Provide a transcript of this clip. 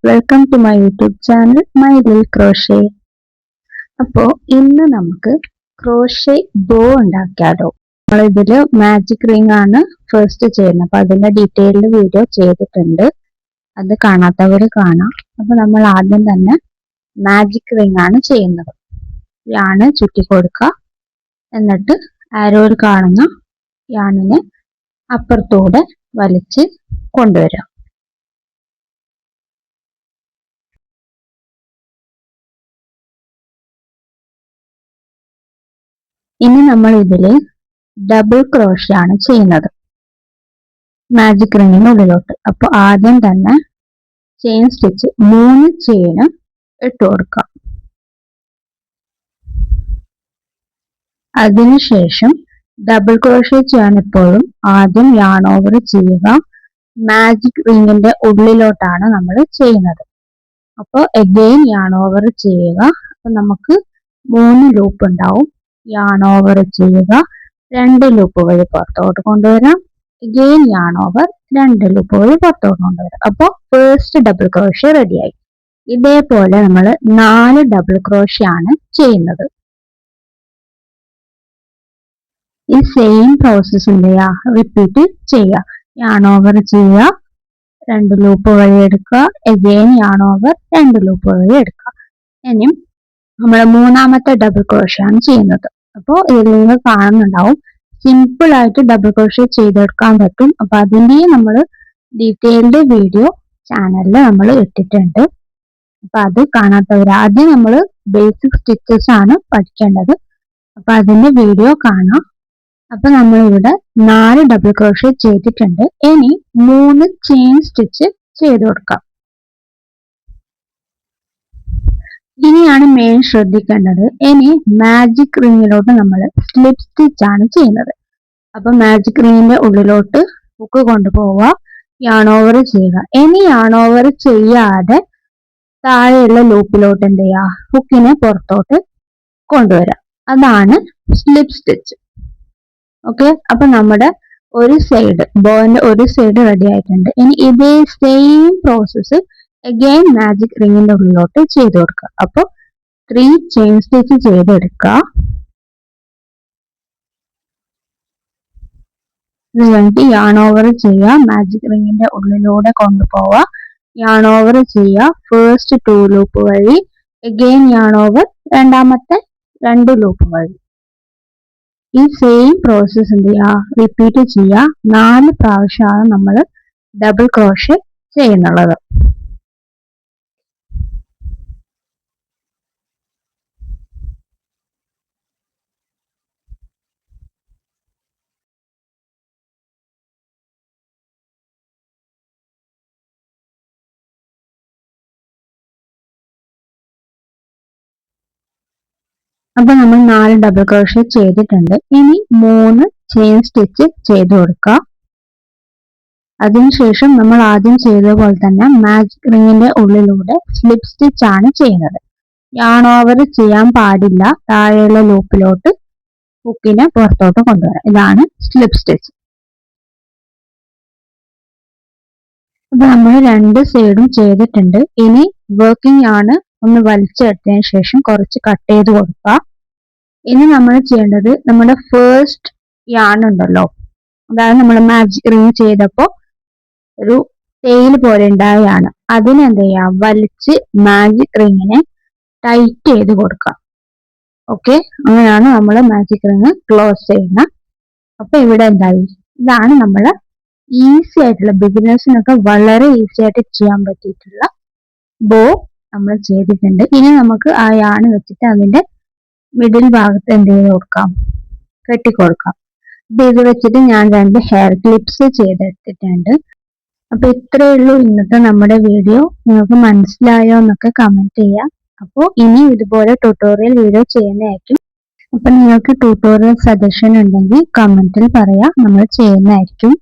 welcome to my YouTube channel My Little Crochet. അപ്പോൾ ഇന്ന് നമുക്ക് ക്രോഷേ ബോ ഉണ്ടാക്കിയാലോ. നമ്മൾ ഇതിൽ മാജിക് റിംഗ് ആണ് ഫസ്റ്റ് ചെയ്യുന്നത്. അപ്പോൾ അതിന്റെ ഡീറ്റെയിൽഡ് വീഡിയോ ചെയ്തിട്ടുണ്ട്, അത് കാണാത്തവർ കാണാം. അപ്പോൾ നമ്മൾ ആദ്യം തന്നെ മാജിക് റിംഗ് ആണ് ചെയ്യുന്നത്. യാണ് ചുറ്റി കൊടുക്കുക, എന്നിട്ട് ആരോയിൽ കാണുന്ന യാണിനെ അപ്പുറത്തൂടെ വലിച്ച് കൊണ്ടുവരാം. ഇനി നമ്മൾ ഇതിൽ ഡബിൾ ക്രോഷേ ആണ് ചെയ്യുന്നത് മാജിക് റിംഗിനുള്ളിലോട്ട്. അപ്പോൾ ആദ്യം തന്നെ ചെയിൻ സ്റ്റിച്ച് 3 ചെയിൻ ഇട്ട് കൊടുക്കാം. അതിനുശേഷം ഡബിൾ ക്രോഷേ ചെയ്യാൻ എപ്പോഴും ആദ്യം യാൺ ഓവർ ചെയ്യുക. മാജിക് റിംഗിന്റെ ഉള്ളിലോട്ടാണ് നമ്മൾ ചെയ്യുന്നത്. അപ്പോൾ എഗെയിൻ യാൺ ഓവർ ചെയ്യുക. അപ്പൊ നമുക്ക് 3 ലൂപ്പ് ഉണ്ടാവും. യാൺ ഓവർ ചെയ്യുക, 2 ലൂപ്പ് വഴി പുറത്തോട്ട് കൊണ്ടുവരാം. എഗെയിൻ യാൺ ഓവർ, 2 ലൂപ്പ് വഴി പുറത്തോട്ട് കൊണ്ടുവരാം. അപ്പോൾ ഫസ്റ്റ് ഡബിൾ ക്രോഷേ റെഡിയായി. ഇതേപോലെ നമ്മൾ 4 ഡബിൾ ക്രോഷേ ആണ് ചെയ്യുന്നത്. ഈ സെയിം പ്രോസസ് എന്ത് ചെയ്യുക, റിപ്പീറ്റ് ചെയ്യുക. യാൺ ഓവർ ചെയ്യുക, 2 ലൂപ്പ് വഴി എടുക്കുക. എഗെയിൻ യാൺ ഓവർ, 2 ലൂപ്പ് വഴി എടുക്കുക. ഇനിയും നമ്മൾ 3ാമത്തെ ഡബിൾ ക്രോഷേ ആണ് ചെയ്യുന്നത്. അപ്പോൾ ഇതിൽ നിങ്ങൾ കാണുന്നുണ്ടാവും സിമ്പിൾ ആയിട്ട് ഡബിൾ ക്രോഷേ ചെയ്തെടുക്കാൻ പറ്റും. അപ്പൊ അതിന്റെ നമ്മൾ ഡീറ്റെയിൽഡ് വീഡിയോ ചാനലിൽ നമ്മൾ ഇട്ടിട്ടുണ്ട്. അപ്പൊ അത് കാണാത്തവർ ആദ്യം നമ്മൾ ബേസിക് സ്റ്റിച്ചസ് ആണ് പഠിക്കേണ്ടത്. അപ്പൊ അതിന്റെ വീഡിയോ കാണാം. അപ്പൊ നമ്മൾ ഇവിടെ 4 ഡബിൾ ക്രോഷേ ചെയ്തിട്ടുണ്ട്. ഇനി 3 ചെയിൻ സ്റ്റിച്ച് ചെയ്ത് കൊടുക്കാം. ഇനിയാണ് മെയിൻ ശ്രദ്ധിക്കേണ്ടത്. ഇനി മാജിക് റിംഗിലോട്ട് നമ്മൾ സ്ലിപ്പ് സ്റ്റിച്ച് ആണ് ചെയ്യുന്നത്. അപ്പൊ മാജിക് റിംഗിന്റെ ഉള്ളിലോട്ട് ഹുക്ക് കൊണ്ടുപോവുക, യാൺ ഓവർ ചെയ്യുക. ഇനി യാൺ ഓവർ ചെയ്യാതെ താഴെയുള്ള ലൂപ്പിലോട്ട് എന്ത് ചെയ്യുക, ഹുക്കിനെ പുറത്തോട്ട് കൊണ്ടുവരാം. അതാണ് സ്ലിപ്പ് സ്റ്റിച്ച്. ഓക്കെ, അപ്പൊ നമ്മുടെ ഒരു സൈഡ്, ബോന്റെ ഒരു സൈഡ് റെഡി ആയിട്ടുണ്ട്. ഇനി ഇതേ സെയിം പ്രോസസ്സ് അഗൈൻ മാജിക് റിംഗിന്റെ ഉള്ളിലോട്ട് ചെയ്ത് കൊടുക്കുക. അപ്പോൾ 3 ചെയിൻ സ്റ്റിച്ച് ചെയ്തെടുക്കുക. ഇത് കഴിഞ്ഞിട്ട് യാൺ ഓവർ ചെയ്യുക, മാജിക് റിംഗിന്റെ ഉള്ളിലൂടെ കൊണ്ടുപോവുക, യാൺ ഓവർ ചെയ്യുക ഫസ്റ്റ് 2 ലൂപ്പ് വഴി. അഗൈൻ യാൺ ഓവർ, രണ്ടാമത്തെ 2 ലൂപ്പ് വഴി. ഈ സെയിം പ്രോസസ് എന്ത് ചെയ്യുക, റിപ്പീറ്റ് ചെയ്യുക. 4 പ്രാവശ്യമാണ് നമ്മൾ ഡബിൾ ക്രോഷേ ചെയ്യുന്നുള്ളത്. അപ്പൊ നമ്മൾ 4 ഡബിൾ ക്രോഷേ ചെയ്തിട്ടുണ്ട്. ഇനി 3 ചെയിൻ സ്റ്റിച്ച് ചെയ്ത് കൊടുക്കുക. അതിനുശേഷം നമ്മൾ ആദ്യം ചെയ്ത പോലെ തന്നെ മാജിക് റിംഗിന്റെ ഉള്ളിലൂടെ സ്ലിപ്പ് സ്റ്റിച്ച് ആണ് ചെയ്യുന്നത്. യാൺ ഓവർ ചെയ്യാൻ പാടില്ല. താഴെയുള്ള ലൂപ്പിലോട്ട് ഹുക്കിനെ പുറത്തോട്ട് കൊണ്ടുവരാം. ഇതാണ് സ്ലിപ്പ് സ്റ്റിച്ച്. അപ്പൊ നമ്മൾ 2 സൈഡും ചെയ്തിട്ടുണ്ട്. ഇനി വർക്കിംഗ് യാണ് ഒന്ന് വലിച്ചെടുത്തതിന് ശേഷം കുറച്ച് കട്ട് ചെയ്ത് കൊടുക്കുക. ഇനി നമ്മൾ ചെയ്യേണ്ടത് നമ്മുടെ ഫസ്റ്റ് യാൺ ഉണ്ടല്ലോ, അതായത് നമ്മൾ മാജിക് റിംഗ് ചെയ്തപ്പോൾ ഒരു ടെയിൽ പോലെ ഉണ്ടായാണ്, അതിനെന്ത് ചെയ്യാം, വലിച്ച് മാജിക് റിങ്ങിനെ ടൈറ്റ് ചെയ്ത് കൊടുക്കുക. ഓക്കെ, അങ്ങനെയാണ് നമ്മൾ മാജിക് റിങ് ക്ലോസ് ചെയ്യുന്നത്. അപ്പൊ ഇവിടെ എന്തായി, ഇതാണ് നമ്മൾ ഈസി ആയിട്ടുള്ള, ബിഗിനേഴ്സിനൊക്കെ വളരെ ഈസി ആയിട്ട് ചെയ്യാൻ പറ്റിയിട്ടുള്ള ബോ നമ്മൾ ചെയ്തിട്ടുണ്ട്. ഇനി നമുക്ക് ആ യാണ് വെച്ചിട്ട് അതിന്റെ മിഡിൽ ഭാഗത്ത് എന്ത് ചെയ്ത് കൊടുക്കാം, കെട്ടിക്കൊടുക്കാം. അപ്പൊ ഇത് വെച്ചിട്ട് ഞാൻ 2 ഹെയർ ക്ലിപ്സ് ചെയ്തെടുത്തിട്ടുണ്ട്. അപ്പൊ ഇത്രയേ ഉള്ളൂ ഇന്നത്തെ നമ്മുടെ വീഡിയോ. നിങ്ങൾക്ക് മനസ്സിലായോ എന്നൊക്കെ കമന്റ് ചെയ്യാം. അപ്പോൾ ഇനി ഇതുപോലെ ട്യൂട്ടോറിയൽ വീഡിയോ ചെയ്യുന്നതായിരിക്കും. അപ്പൊ നിങ്ങൾക്ക് ട്യൂട്ടോറിയൽ സജഷൻ ഉണ്ടെങ്കിൽ കമന്റിൽ പറയാം, നമ്മൾ ചെയ്യുന്നതായിരിക്കും.